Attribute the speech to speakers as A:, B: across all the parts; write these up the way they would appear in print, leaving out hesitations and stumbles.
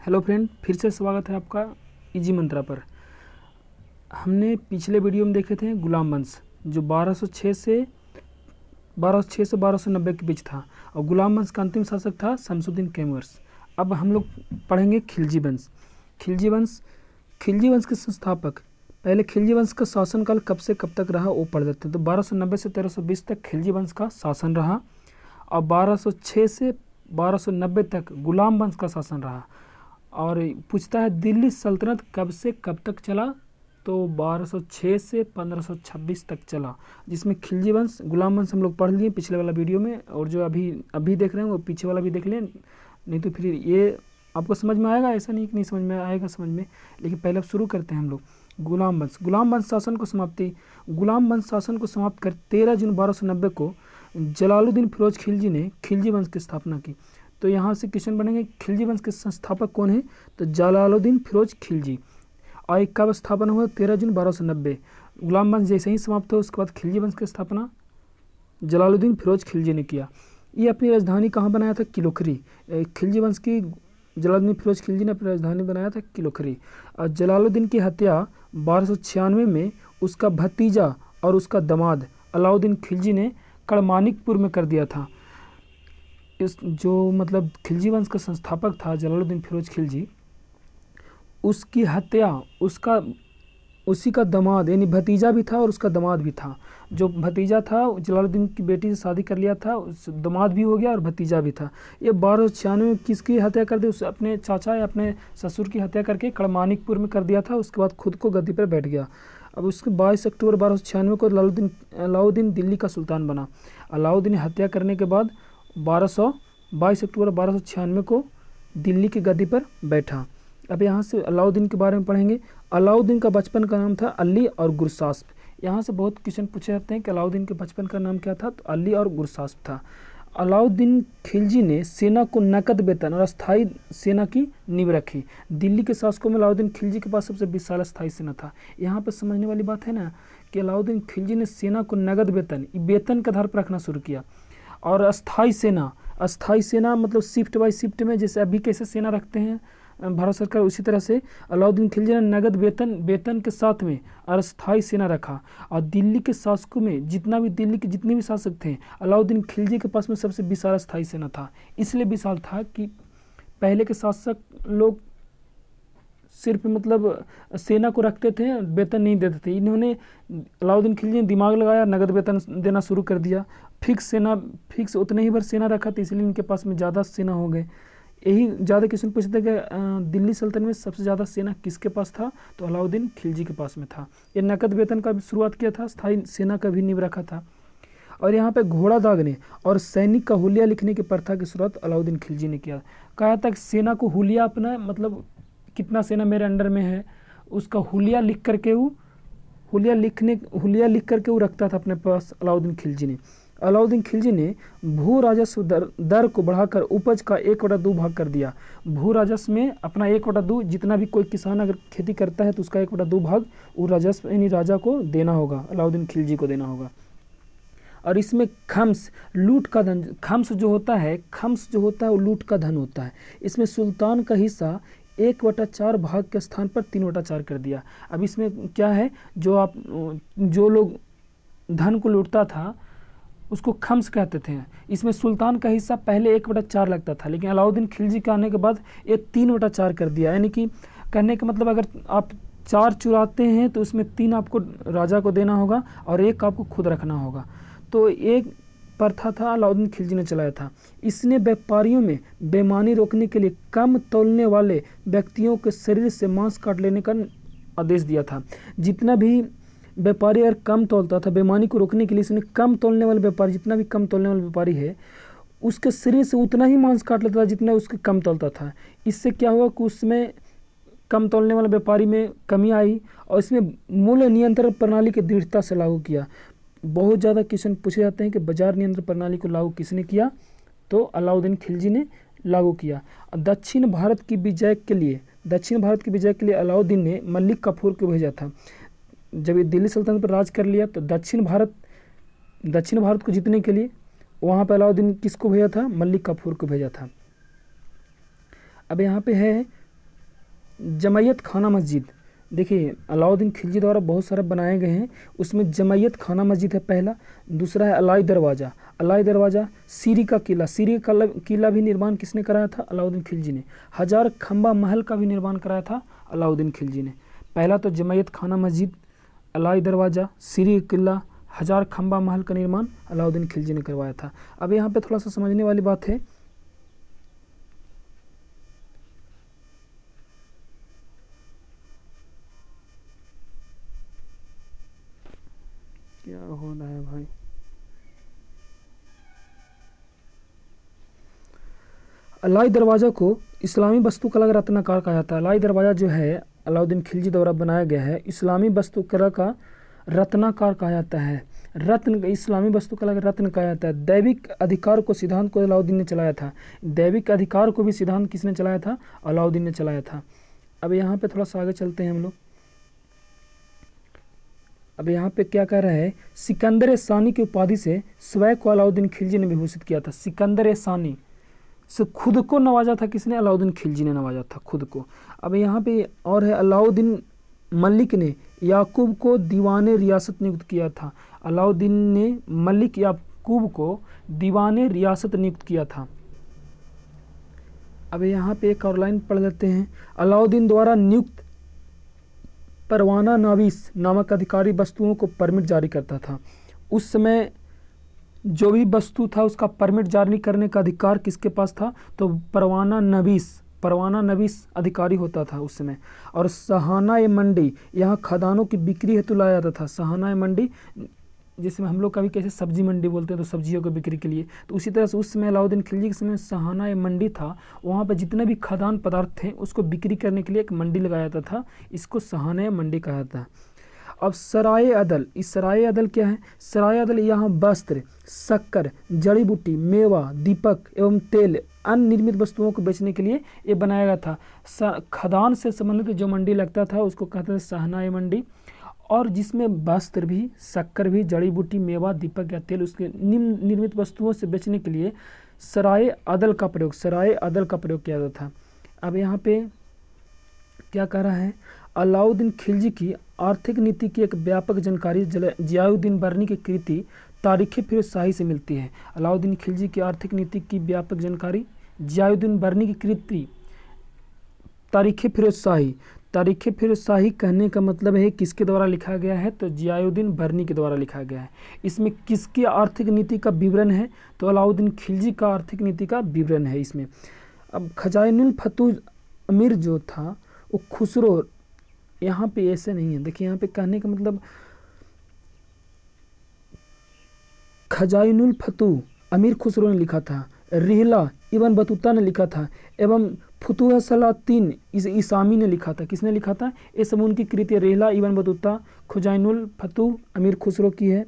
A: Hello friend, फिर से स्वागत है आपका इजी मंत्रा पर। हमने पिछले वीडियो में देखे थे गुलाम वंश, जो 1206 से 1290 के बीच था, और गुलाम वंश का अंतिम शासक था शमसुद्दीन कैमूर्स। अब हम लोग पढ़ेंगे खिलजी वंश। खिलजी वंश के संस्थापक, पहले खिलजी वंश का शासनकाल कब से कब तक रहा वो पढ़ लेते हैं। तो 1290 से 1320 तक खिलजी वंश का शासन रहा, और 1206 से 1290 तक गुलाम वंश का शासन रहा। और पूछता है दिल्ली सल्तनत कब से कब तक चला, तो 1206 से 1526 तक चला, जिसमें खिलजी वंश गुलाम वंश हम लोग पढ़ लिए पिछले वाला वीडियो में, और जो अभी देख रहे हैं वो पीछे वाला भी देख लें, नहीं तो फिर ये आपको समझ में आएगा। ऐसा नहीं कि नहीं समझ में आएगा, समझ में। लेकिन पहले अब शुरू करते हैं हम लोग गुलाम वंश शासन को समाप्ति। गुलाम वंश शासन को समाप्त कर 13 जून 1290 को जलालुद्दीन फिरोज खिलजी ने खिलजी वंश की स्थापना की। तो यहाँ से क्वेश्चन बनेंगे, खिलजी वंश के संस्थापक कौन है, तो जलालुद्दीन फिरोज खिलजी। और कब स्थापना हुआ, 13 जून 1290। गुलाम वंश जैसे ही समाप्त हुआ उसके बाद खिलजी वंश की स्थापना जलालुद्दीन फिरोज खिलजी ने किया। ये अपनी राजधानी कहाँ बनाया था, किलोखरी। खिलजी वंश की जलालुद्दीन फिरोज खिलजी ने अपनी राजधानी बनाया था किलोखरी। और जलालुद्दीन की हत्या 1296 में उसका भतीजा और उसका दामाद अलाउद्दीन खिलजी ने कड़मानिकपुर में कर दिया था। इस जो मतलब खिलजी वंश का संस्थापक था जलालुद्दीन फिरोज खिलजी, उसकी हत्या उसी का दामाद यानी भतीजा भी था और उसका दामाद भी था। जो भतीजा था जलालुद्दीन की बेटी से शादी कर लिया था, उस दामाद भी हो गया और भतीजा भी था। ये 1296 में किसकी हत्या कर दी, उस अपने चाचा या अपने ससुर की हत्या करके कड़मानिकपुर में कर दिया था। उसके बाद खुद को गद्दी पर बैठ गया। अब उसके 22 अक्टूबर 1296 को अलाउद्दीन दिल्ली का सुल्तान बना। अलाउद्दीन ने हत्या करने के बाद 22 अक्टूबर 1296 को दिल्ली की गद्दी पर बैठा। अब यहाँ से अलाउद्दीन के बारे में पढ़ेंगे। अलाउद्दीन का बचपन का नाम था अली और गुरसास्प। यहाँ से बहुत क्वेश्चन पूछे जाते हैं कि अलाउद्दीन के बचपन का नाम क्या था, तो अली और गुरसास्प था। अलाउद्दीन खिलजी ने सेना को नकद वेतन और अस्थायी सेना की नींव रखी। दिल्ली के शासकों में अलाउद्दीन खिलजी के पास सबसे विशाल अस्थायी सेना था। यहाँ पर समझने वाली बात है ना कि अलाउद्दीन खिलजी ने सेना को नकद वेतन के आधार पर रखना शुरू किया। और अस्थाई सेना मतलब शिफ्ट बाय शिफ्ट में, जैसे अभी कैसे सेना रखते हैं भारत सरकार, उसी तरह से अलाउद्दीन खिलजी ने नगद वेतन के साथ में अस्थाई सेना रखा। और दिल्ली के शासकों में दिल्ली के जितने भी शासक थे, अलाउद्दीन खिलजी के पास में सबसे विशाल अस्थाई सेना था। इसलिए विशाल था कि पहले के शासक लोग सिर्फ मतलब सेना को रखते थे, वेतन नहीं देते थे। इन्होंने अलाउद्दीन खिलजी ने दिमाग लगाया, नगद वेतन देना शुरू कर दिया। फिक्स उतने ही भर सेना रखा, तो इसलिए इनके पास में ज़्यादा सेना हो गए। यही ज़्यादा क्वेश्चन पूछते थे कि दिल्ली सल्तनत में सबसे ज़्यादा सेना किसके पास था, तो अलाउद्दीन खिलजी के पास में था। ये नकद वेतन का भी शुरुआत किया था, स्थायी सेना का भी नींव रखा था। और यहाँ पे घोड़ा दागने और सैनिक का हुलिया लिखने की प्रथा की शुरुआत अलाउद्दीन खिलजी ने किया। कहा था कि सेना को हुलिया अपना मतलब कितना सेना मेरे अंडर में है, उसका हुलिया लिख करके वो रखता था अपने पास अलाउद्दीन खिलजी ने। अलाउद्दीन खिलजी ने भू राजस्व दर को बढ़ाकर उपज का 1/2 भाग कर दिया। भू राजस्व में अपना 1/2, जितना भी कोई किसान अगर खेती करता है तो उसका 1/2 भाग वो राजस्व यानी राजा को देना होगा, अलाउद्दीन खिलजी को देना होगा। और इसमें खम्स लूट का धन, खम्स जो होता है वो लूट का धन होता है। इसमें सुल्तान का हिस्सा 1/4 भाग के स्थान पर 3/4 कर दिया। अब इसमें क्या है, जो लोग धन को लूटता था उसको खम्स कहते थे। इसमें सुल्तान का हिस्सा पहले 1/4 लगता था, लेकिन अलाउद्दीन खिलजी के आने के बाद ये 3/4 कर दिया। यानी कि कहने का मतलब अगर आप 4 चुराते हैं तो उसमें 3 आपको राजा को देना होगा और 1 आपको खुद रखना होगा। तो एक प्रथा था अलाउद्दीन खिलजी ने चलाया था। इसने व्यापारियों में बेईमानी रोकने के लिए कम तौलने वाले व्यक्तियों के शरीर से मांस काट लेने का आदेश दिया था। जितना भी व्यापारी अगर कम तौलता था, बेईमानी को रोकने के लिए इसने कम तौलने वाले व्यापारी, जितना भी कम तौलने वाला व्यापारी है उसके शरीर से उतना ही मांस काट लेता था जितना उसके कम तौलता था। इससे क्या हुआ कि उसमें कम तौलने वाले व्यापारी में कमी आई, और इसमें मूल्य नियंत्रण प्रणाली की दृढ़ता से लागू किया। बहुत ज़्यादा क्वेश्चन पूछे जाते हैं कि बाजार नियंत्रण प्रणाली को लागू किसने किया, तो अलाउद्दीन खिलजी ने लागू किया। दक्षिण भारत की विजय के लिए अलाउद्दीन ने मलिक काफूर को भेजा था। जब ये दिल्ली सल्तनत पर राज कर लिया तो दक्षिण भारत को जीतने के लिए वहाँ पर अलाउद्दीन किसको भेजा था, मलिक काफूर को भेजा था। अब यहाँ पे है जमैयत खाना मस्जिद, देखिए अलाउद्दीन खिलजी द्वारा बहुत सारे बनाए गए हैं, उसमें जमैयत खाना मस्जिद है पहला। दूसरा है अलाई दरवाज़ा, अलाई दरवाज़ा। सीरी का किला, सीरी का किला भी निर्माण किसने कराया था? अलाउद्दीन खिलजी ने। हजार खंबा महल का भी निर्माण कराया था अलाउद्दीन खिलजी ने। पहला तो जमैयत खाना मस्जिद, अलाई दरवाज़ा, सीरी किला, हजार खंबा महल का निर्माण अलाउद्दीन खिलजी ने करवाया था। अब यहाँ पे थोड़ा सा समझने वाली बात है, क्या हो रहा है भाई? अलाई दरवाज़ा को इस्लामी वास्तुकला का रत्नाकर कहा जाता है। अलाई दरवाज़ा जो है अलाउद्दीन खिलजी द्वारा बनाया गया है, इस्लामी वास्तुकला का रत्नाकर कहा जाता है। रत्न, इस्लामी वास्तुकला का रत्न कहा जाता है। दैविक अधिकार को सिद्धांत को अलाउद्दीन ने चलाया था। दैविक अधिकार को भी सिद्धांत किसने चलाया था? अलाउद्दीन ने चलाया था। अब यहाँ पे थोड़ा सा आगे चलते हैं हम लोग। अब यहाँ पे क्या कह रहा है? सिकंदर सानी की उपाधि से स्वयं को अलाउद्दीन खिलजी ने विभूषित किया था। सिकंदर सानी से खुद को नवाजा था किसने? अलाउद्दीन खिलजी ने नवाजा था खुद को। अब यहाँ पे और है, अलाउद्दीन मलिक ने याकूब को दीवाने रियासत नियुक्त किया था। अलाउद्दीन ने मलिक याकूब को दीवाने रियासत नियुक्त किया था। अब यहाँ पे एक और लाइन पढ़ लेते हैं। अलाउद्दीन द्वारा नियुक्त परवाना नावीस नामक अधिकारी वस्तुओं को परमिट जारी करता था। उस समय जो भी वस्तु था उसका परमिट जारी करने का अधिकार किसके पास था? तो परवाना नवीस अधिकारी होता था उस समय। और सहाना मंडी, यहाँ खदानों की बिक्री हेतु लाया जाता था। सहाना मंडी जिसमें हम लोग कभी कैसे सब्जी मंडी बोलते हैं, तो सब्जियों की बिक्री के लिए, तो उसी तरह से उस समय अलाउद्दीन खिलजी के समय सहाना मंडी था। वहाँ पर जितने भी खदान पदार्थ थे उसको बिक्री करने के लिए एक मंडी लगाया जाता था, इसको सहाना मंडी कहा जाता है। अब सराय अदल, इस सराय अदल क्या है? सराय अदल यहाँ वस्त्र, शक्कर, जड़ी बूटी, मेवा, दीपक एवं तेल, अन्य निर्मित वस्तुओं को बेचने के लिए ये बनाया गया था। खदान से संबंधित जो मंडी लगता था उसको कहते थे सहाना मंडी, और जिसमें वस्त्र भी, शक्कर भी, जड़ी बूटी, मेवा, दीपक या तेल, उसके निम्न निर्मित वस्तुओं से बेचने के लिए सराय अदल का प्रयोग किया जाता था। अब यहाँ पे क्या कह रहा है? अलाउद्दीन खिलजी की आर्थिक नीति की एक व्यापक जानकारी जियाउद्दीन बर्नी की कृति तारीख़ फिरोज़शाही से मिलती है। अलाउद्दीन खिलजी की आर्थिक नीति की व्यापक जानकारी जियाउद्दीन बर्नी की कृति तारीख़ फिरोज़शाही कहने का मतलब है किसके द्वारा लिखा गया है? तो जियाउद्दीन बर्नी के द्वारा लिखा गया है। इसमें किसकी आर्थिक नीति का विवरण है? तो अलाउद्दीन खिलजी का आर्थिक नीति का विवरण है इसमें। अब खजाइनुल फतूह अमीर जो था वो खुसरो, यहाँ पे ऐसे नहीं है, देखिए यहाँ पे कहने का मतलब खजाइनुल फतूह अमीर खुसरो ने लिखा था, रिहला इब्न बतूता ने लिखा था, एवं फुतूह सलातीन इसामी ने लिखा था। किसने लिखा था? ये सब उनकी कृति, रिहला इब्न बतूता, खजाइनुल फतूह अमीर खुसरो की है।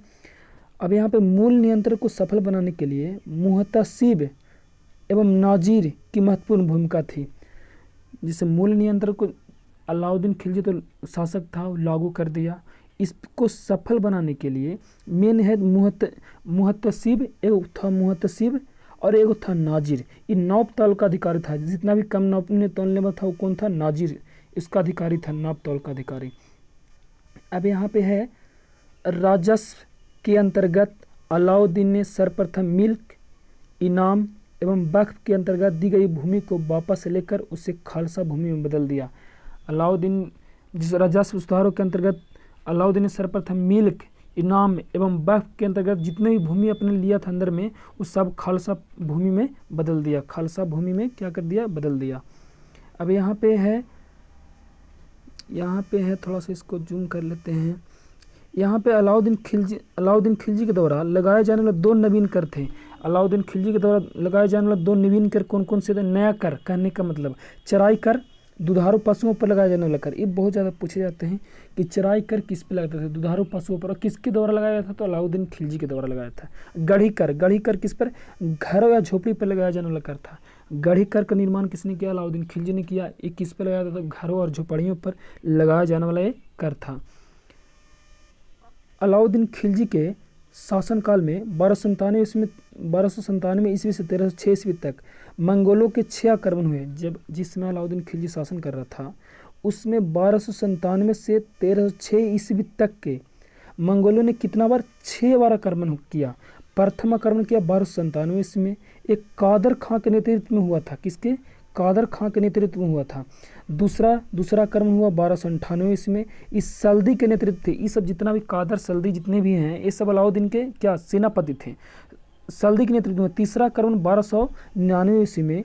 A: अब यहाँ पे मूल नियंत्रण को सफल बनाने के लिए मुहतसिब एवं नाजीर की महत्वपूर्ण भूमिका थी। जिसे मूल नियंत्रण को अलाउद्दीन खिलजी तो शासक था, लागू कर दिया। इसको सफल बनाने के लिए मेन है मुहतसिब, एक था मुहतसिब और एक था नाजिर। ये नाप तौल का अधिकारी था, जितना भी कम नापने तोलने में था वो कौन था? नाजिर, इसका अधिकारी था, नाप तौल का अधिकारी। अब यहाँ पे है राजस्व के अंतर्गत अलाउद्दीन ने सर्वप्रथम मिल्क, इनाम एवं वक्फ के अंतर्गत दी गई भूमि को वापस लेकर उसे खालसा भूमि में बदल दिया। अलाउद्दीन जिस राजस्व सुधारों के अंतर्गत अलाउद्दीन ने सर्वप्रथम मिल्क, इनाम एवं वक्फ के अंतर्गत जितने भी भूमि अपने लिया था अंदर में, उस सब खालसा भूमि में बदल दिया। खालसा भूमि में क्या कर दिया? बदल दिया। अब यहाँ पे है थोड़ा सा इसको जूम कर लेते हैं। यहाँ पे अलाउद्दीन खिलजी के द्वारा लगाए जाने वाले दो नवीन कर थे। अलाउद्दीन खिलजी के द्वारा लगाए जाने वाले दो नवीन कर कौन कौन से थे? नया कर कहने का मतलब चराई कर, दुधारू पशुओं पर लगाया जाने वाला कर। ये बहुत ज़्यादा पूछे जाते हैं कि चराई कर किस पे लगता था? दुधारू पशुओं पर। और किसके द्वारा लगाया गया था? तो अलाउद्दीन खिलजी के द्वारा लगाया था। गढ़ी कर किस पर? घरों या झोपड़ी पर लगाया जाने वाला कर था। गढ़ी कर का निर्माण किसने किया? अलाउद्दीन खिलजी ने किया। ये किस पर लगाया था? घरों और झोपड़ियों पर लगाया जाने वाला ये कर था। अलाउद्दीन खिलजी के शासनकाल में 1297 ईस्वी से 1306 ईस्वी तक मंगोलों के 6 आक्रमण हुए। जब जिस समय अलाउद्दीन खिलजी शासन कर रहा था उसमें 1297 से 1306 ईस्वी तक के मंगोलों ने कितना बार 6 बार आक्रमण किया। प्रथम आक्रमण किया 1297 ईस्वी में, एक कादर खां के नेतृत्व में हुआ था। किसके? कादर खां के नेतृत्व में हुआ था। दूसरा आक्रमण हुआ 1298 ईस्वी में, इस सल्दी के नेतृत्व थे। ये सब जितना भी कादर सल्दी जितने भी हैं ये सब अलाउद्दीन के क्या सेनापति थे, सल्दी के नेतृत्व में। तीसरा आक्रमण 1299 ईस्वी में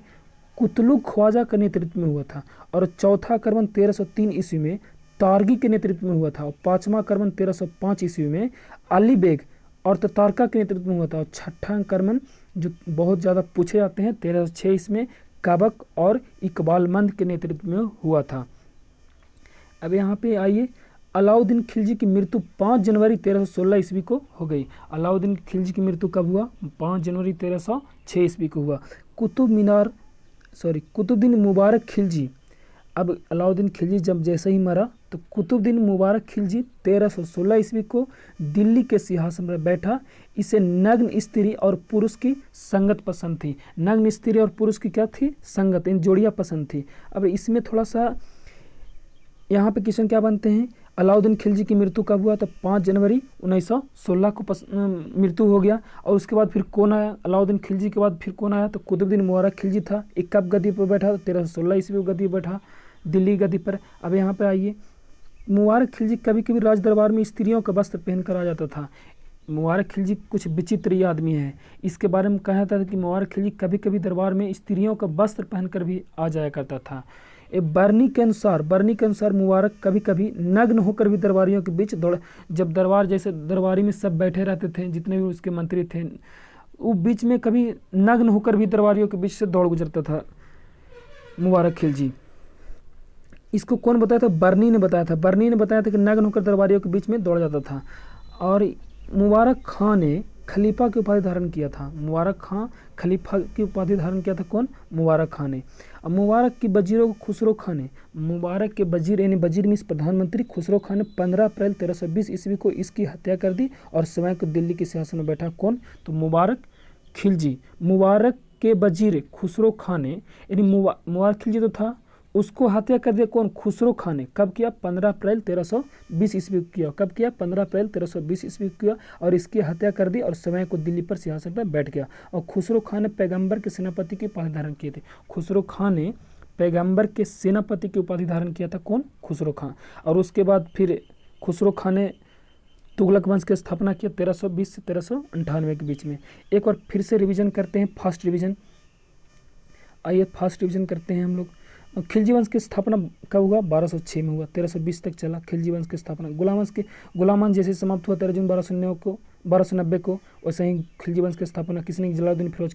A: कुतलू ख्वाजा के नेतृत्व में हुआ था। और चौथा आक्रमण 1303 ईस्वी में तारगी के नेतृत्व में हुआ था। और पाँचवा आक्रमण 1305 ईस्वी में अली बेग और ततारका के नेतृत्व में हुआ था। और छठा आक्रमण जो बहुत ज़्यादा पूछे जाते हैं 1306 ईस्वी में काबक और इकबालमंद के नेतृत्व में हुआ था। अब यहाँ पे आइए, अलाउद्दीन खिलजी की मृत्यु 5 जनवरी 1316 ईस्वी को हो गई। अलाउद्दीन खिलजी की मृत्यु कब हुआ? 5 जनवरी 1306 ईस्वी को हुआ। कुतुबुद्दीन मुबारक खिलजी, अब अलाउद्दीन खिलजी जब जैसे ही मरा तो कुतुबुद्दीन मुबारक खिलजी 1316 ईस्वी को दिल्ली के सिंहासन पर बैठा। इसे नग्न स्त्री और पुरुष की संगत पसंद थी। नग्न स्त्री और पुरुष की क्या थी? संगत, इन जोड़ियाँ पसंद थी। अब इसमें थोड़ा सा यहाँ पे क्वेश्चन क्या बनते हैं, अलाउद्दीन खिलजी की मृत्यु कब हुआ? तो 5 जनवरी 1916 को मृत्यु हो गया। और उसके बाद फिर कौन आया? अलाउद्दीन खिलजी के बाद फिर कौन आया? तो कुतुबुद्दीन मुबारक खिलजी था। एक कब गद्दी पर बैठा? 1316 ईस्वी को गद्दी पर बैठा, दिल्ली गद्दी पर। अब यहाँ पे आइए, मुबारक खिलजी कभी कभी राज दरबार में स्त्रियों का वस्त्र पहनकर आ जाता था। मुबारक खिलजी कुछ विचित्र आदमी है। इसके बारे में कहा जाता था कि मुबारक खिलजी कभी कभी दरबार में स्त्रियों का वस्त्र पहनकर भी आ जाया करता था। बरनी के अनुसार मुबारक कभी कभी नग्न होकर भी दरबारियों के बीच दौड़, जब दरबार जैसे दरबारी में सब बैठे रहते थे जितने भी उसके मंत्री थे, वो बीच में कभी नग्न होकर भी दरबारियों के बीच से दौड़ गुजरता था मुबारक खिलजी। इसको कौन बताया था? बरनी ने बताया था। बरनी ने बताया था कि नग्न होकर दरबारियों के बीच में दौड़ जाता था। और मुबारक खां ने खलीफा की उपाधि धारण किया था। मुबारक खां खलीफा की उपाधि धारण किया था। कौन? मुबारक खां ने। अब मुबारक की वजीरों को खुसरो खां ने, मुबारक के वजीर यानी वजीर मीन्स प्रधानमंत्री खुसरो खां ने 15 अप्रैल 1320 ईस्वी को इसकी हत्या कर दी और स्वयं को दिल्ली के सिंहासन में बैठा। कौन? तो मुबारक खिलजी। मुबारक के वजीर खुसरो खां ने, यानी मुबारक खिलजी तो था, उसको हत्या कर दिया। कौन? खुसरो खां ने। कब किया? 15 अप्रैल 1320 ईस्वी को किया। कब किया? 15 अप्रैल 1320 ईस्वी को किया और इसकी हत्या कर दी और समय को दिल्ली पर सिंहासन पर बैठ गया। और खुसरो खां ने पैगंबर के सेनापति की उपाधि धारण किए थे। खुसरो खां ने पैगंबर के सेनापति की उपाधि धारण किया था। कौन? खुसरो खां। और उसके बाद फिर खुसरो खां ने तुगलक वंश की स्थापना किया 1320 से 1398 के बीच में। एक बार फिर से रिवीजन करते हैं, फास्ट रिवीजन। आइए फास्ट रिवीजन करते हैं हम लोग। खिलजी वंश की स्थापना कब हुआ? 1206 में हुआ, 1320 तक चला खिलजी वंश की स्थापना। गुलाम वंश जैसे समाप्त हुआ 13 जून 1290 को, वैसे ही खिलजी वंश की स्थापना किसने? जलालुद्दीन फिरोज